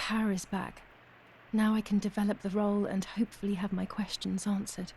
power is back. Now I can develop the role and hopefully have my questions answered.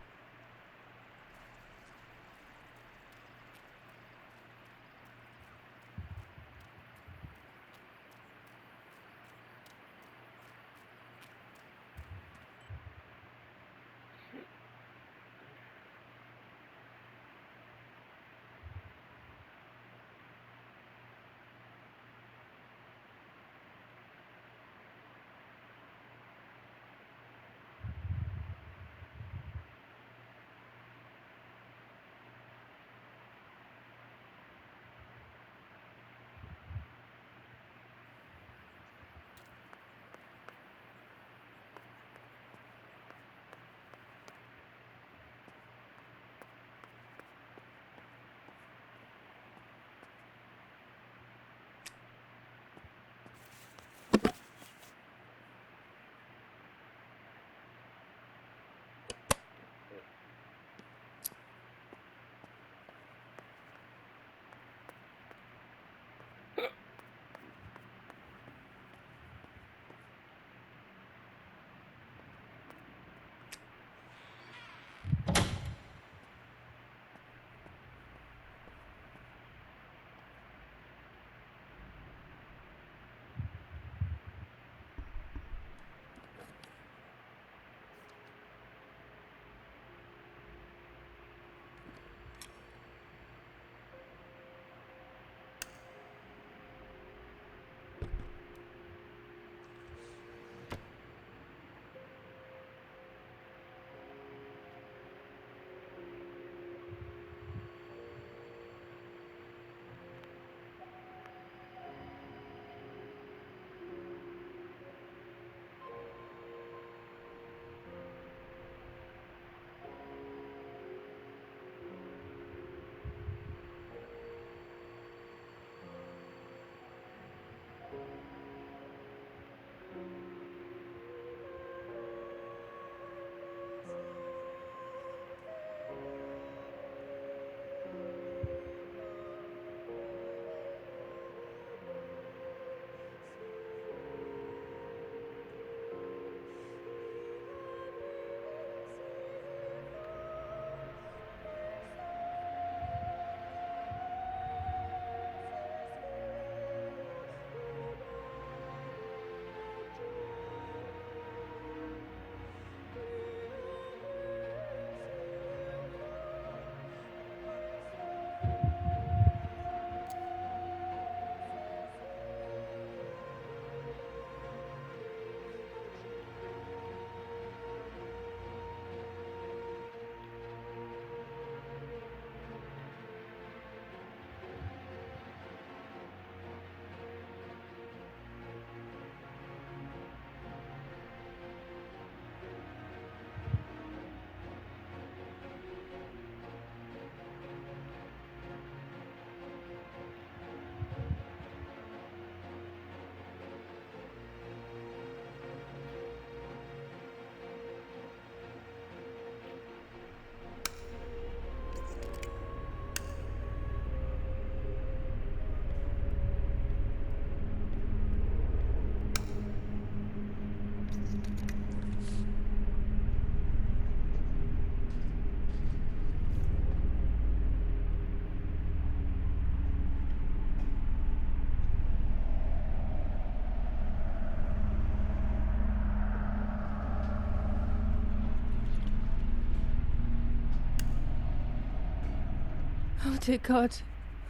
Oh dear God,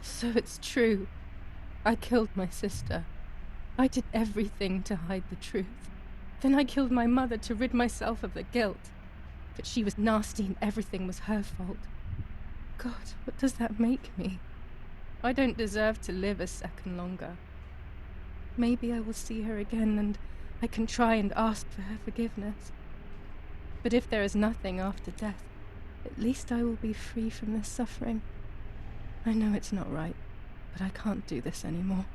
so it's true. I killed my sister. I did everything to hide the truth. Then I killed my mother to rid myself of the guilt. That she was nasty and everything was her fault. God, what does that make me? I don't deserve to live a second longer. Maybe I will see her again and I can try and ask for her forgiveness. But if there is nothing after death, at least I will be free from this suffering. I know it's not right, but I can't do this anymore.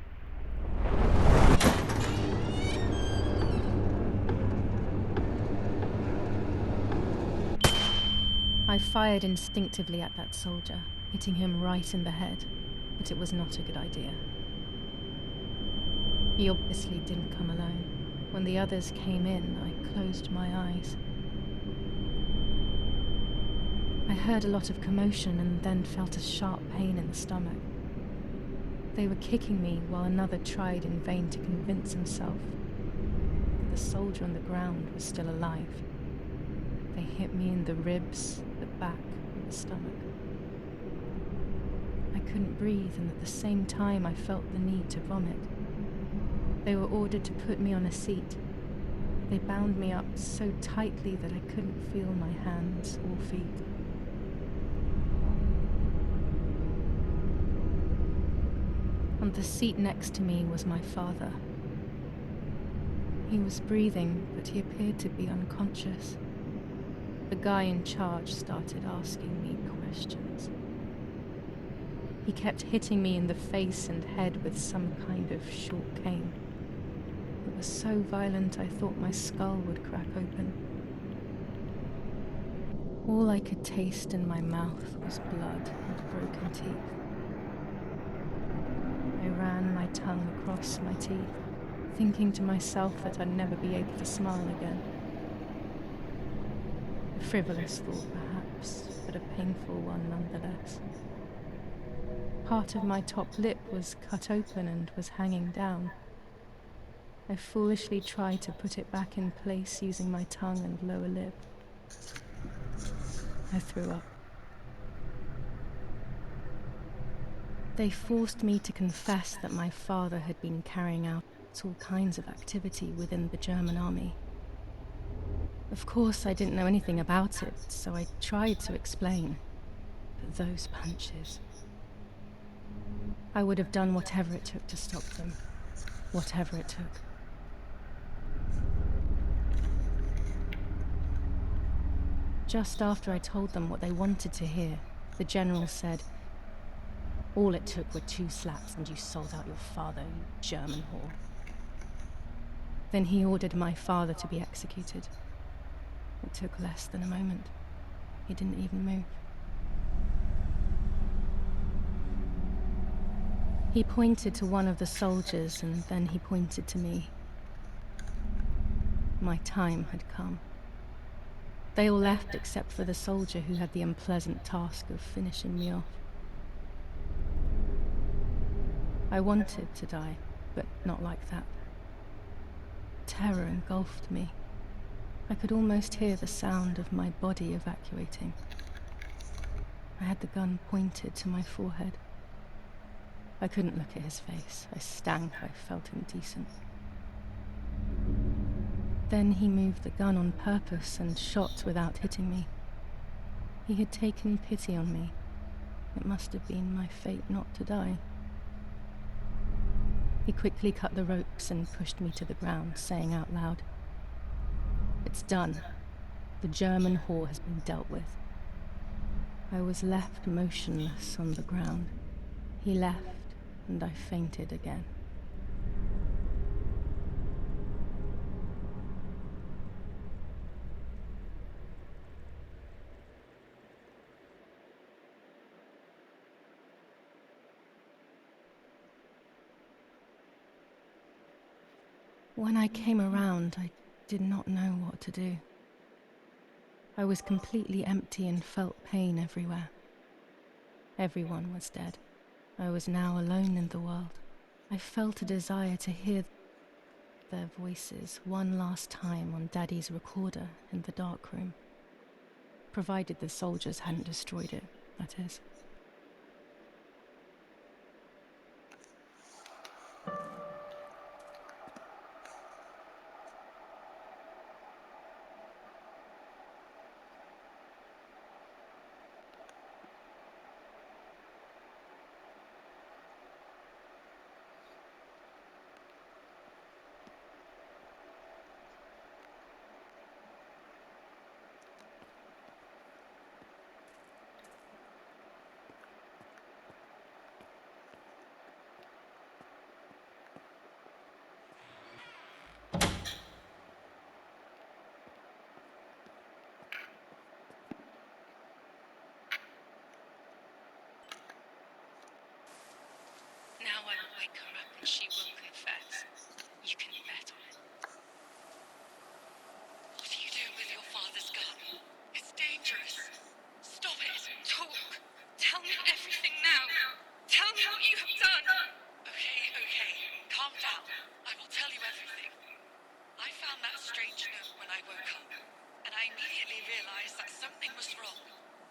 I fired instinctively at that soldier, hitting him right in the head, but it was not a good idea. He obviously didn't come alone, When the others came in, I closed my eyes. I heard a lot of commotion and then felt a sharp pain in the stomach. They were kicking me while another tried in vain to convince himself that the soldier on the ground was still alive. They hit me in the ribs, the back, and the stomach. I couldn't breathe, and at the same time I felt the need to vomit. They were ordered to put me on a seat. They bound me up so tightly that I couldn't feel my hands or feet. On the seat next to me was my father. He was breathing, but he appeared to be unconscious. The guy in charge started asking me questions. He kept hitting me in the face and head with some kind of short cane. It was so violent I thought my skull would crack open. All I could taste in my mouth was blood and broken teeth. I ran my tongue across my teeth, thinking to myself that I'd never be able to smile again. A frivolous thought, perhaps, but a painful one nonetheless. Part of my top lip was cut open and was hanging down. I foolishly tried to put it back in place using my tongue and lower lip. I threw up. They forced me to confess that my father had been carrying out all kinds of activity within the German army. Of course, I didn't know anything about it, so I tried to explain. But those punches... I would have done whatever it took to stop them. Whatever it took. Just after I told them what they wanted to hear, the general said, "All it took were 2 slaps and you sold out your father, you German whore." Then he ordered my father to be executed. It took less than a moment. He didn't even move. He pointed to one of the soldiers and then he pointed to me. My time had come. They all left except for the soldier who had the unpleasant task of finishing me off. I wanted to die, but not like that. Terror engulfed me. I could almost hear the sound of my body evacuating. I had the gun pointed to my forehead. I couldn't look at his face. I stank. I felt indecent. Then he moved the gun on purpose and shot without hitting me. He had taken pity on me. It must have been my fate not to die. He quickly cut the ropes and pushed me to the ground, saying out loud, "It's done. The German whore has been dealt with." I was left motionless on the ground. He left, and I fainted again. When I came around, I did not know what to do. I was completely empty and felt pain everywhere. Everyone was dead. I was now alone in the world. I felt a desire to hear their voices one last time on Daddy's recorder in the dark room. Provided the soldiers hadn't destroyed it, that is. strange note when I woke up, and I immediately realized that something was wrong.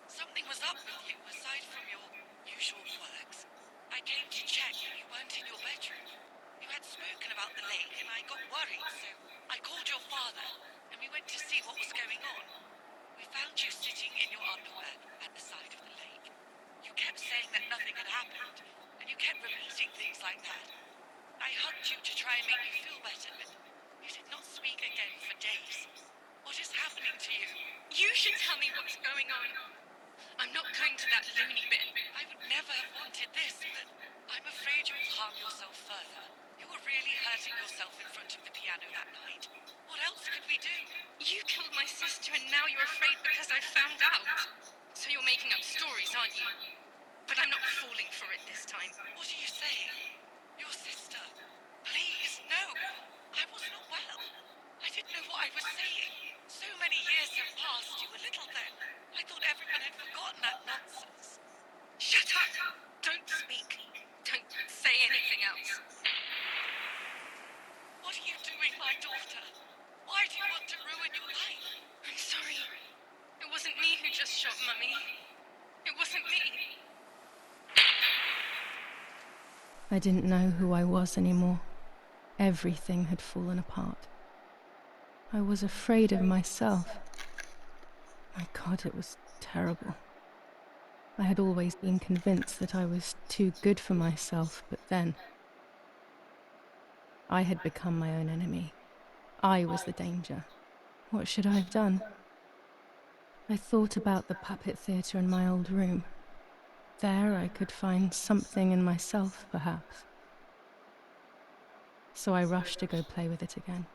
Something was up with you, aside from your usual quirks. I came to check, but you weren't in your bedroom. You had spoken about the lake, and I got worried, so I called your father, and we went to see what was going on. We found you sitting in your underwear at the side of the lake. You kept saying that nothing had happened, and you kept repeating things like that. I hugged you to try and make you feel better, but you did not speak again for days. What is happening to you? You should tell me what's going on. I'm not going to that loony bin. I would never have wanted this, but I'm afraid you will harm yourself further. You were really hurting yourself in front of the piano that night. What else could we do? You killed my sister and now you're afraid because I found out. So you're making up stories, aren't you? But I'm not falling for it this time. What are you saying? Your sister? Please, no. I was not well. I didn't know what I was saying. So many years have passed. You were little then. I thought everyone had forgotten that nonsense. Shut up! Don't speak. Don't say anything else. What are you doing, my daughter? Why do you want to ruin your life? I'm sorry. It wasn't me who just shot Mummy. It wasn't me. I didn't know who I was anymore. Everything had fallen apart. I was afraid of myself. My God, it was terrible. I had always been convinced that I was too good for myself, but then I had become my own enemy. I was the danger. What should I have done? I thought about the puppet theatre in my old room. There I could find something in myself, perhaps. So I rushed to go play with it again.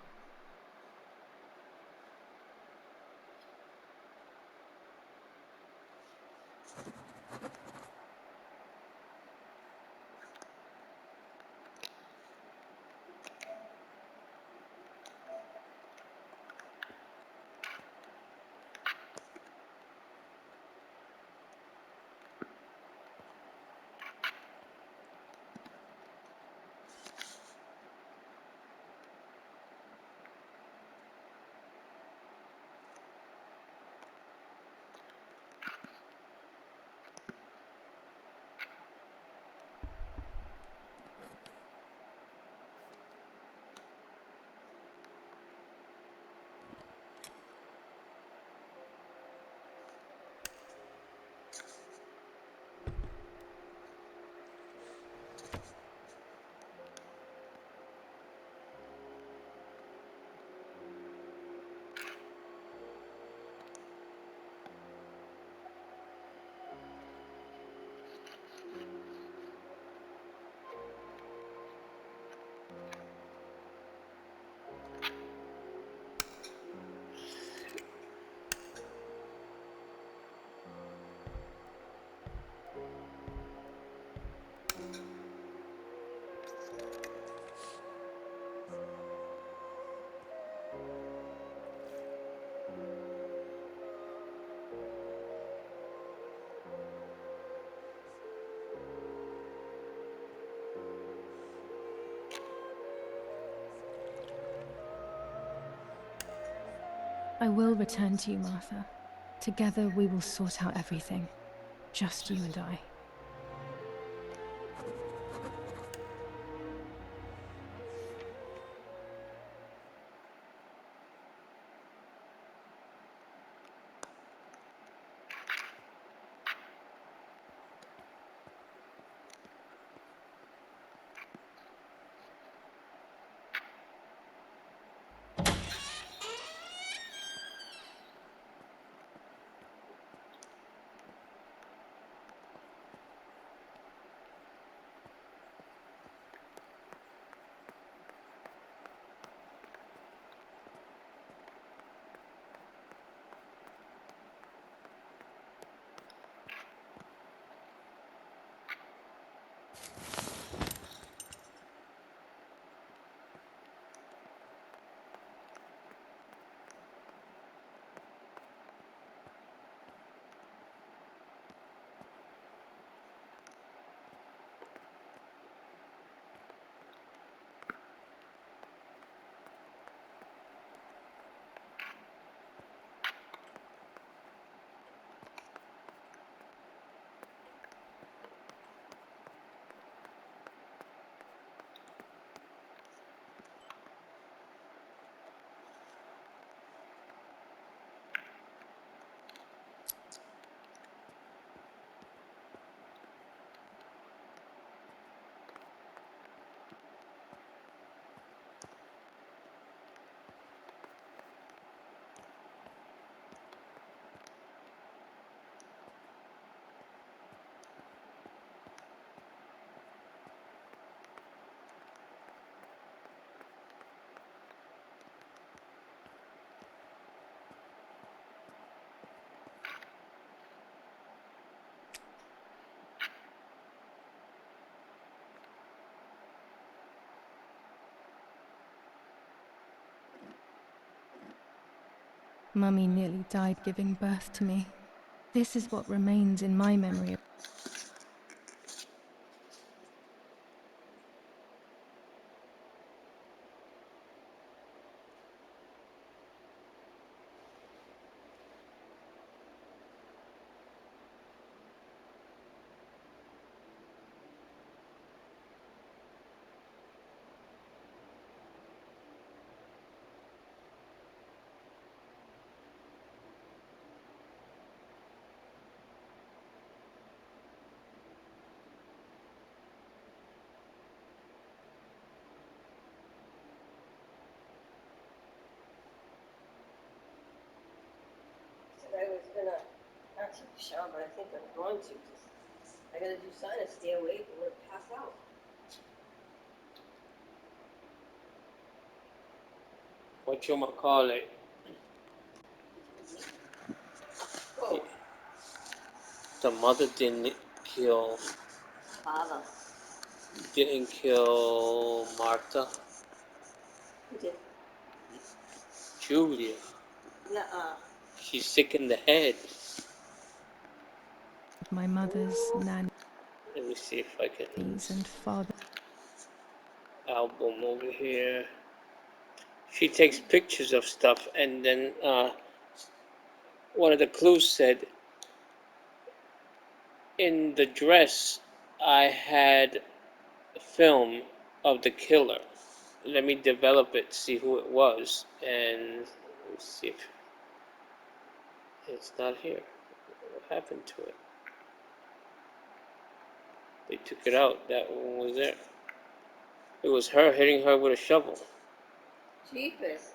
I will return to you, Martha. Together we will sort out everything. Just you and I. Mummy nearly died giving birth to me. This is what remains in my memory. Said I was gonna not take a shower, but I think I'm going to. 'Cause I gotta do sinus, stay awake, I'm gonna pass out. Whatchamacallit? Whoa, The mother didn't kill father. Martha. Who did? Julia. Nuh-uh. She's sick in the head. My mother's nannies Let me see if I can. and father. Album over here. She takes pictures of stuff, and then one of the clues said, in the dress, I had a film of the killer. Let me develop it, see who it was, and let's see if it's not here. What happened to it? They took it out. That one was there. It was her hitting her with a shovel. Jeepers.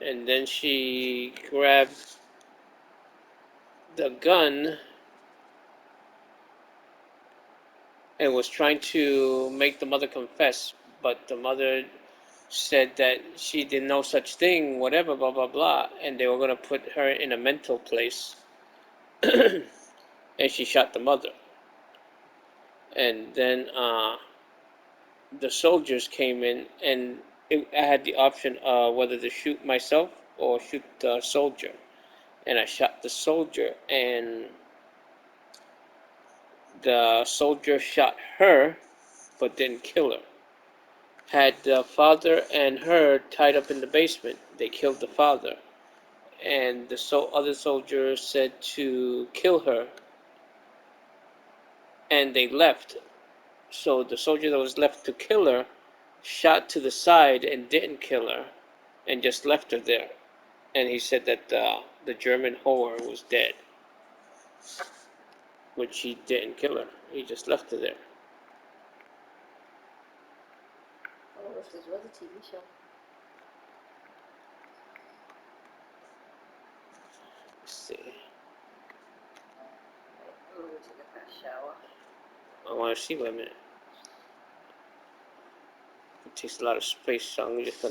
And then she grabbed the gun and was trying to make the mother confess, but the mother said that she did no such thing, whatever, blah, blah, blah, and they were going to put her in a mental place, and she shot the mother. And then the soldiers came in, and I had the option whether to shoot myself or shoot the soldier. And I shot the soldier, and the soldier shot her, but didn't kill her. Had the father and her tied up in the basement. They killed the father, and the other soldier said to kill her, and they left. So the soldier that was left to kill her shot to the side and didn't kill her, and just left her there. And he said that the German whore was dead, which he didn't kill her. He just left her there. I wonder if this was a TV show. Let's see. I'm gonna take a fast shower. I want to see. Wait a minute. It takes a lot of space, so I'm just gonna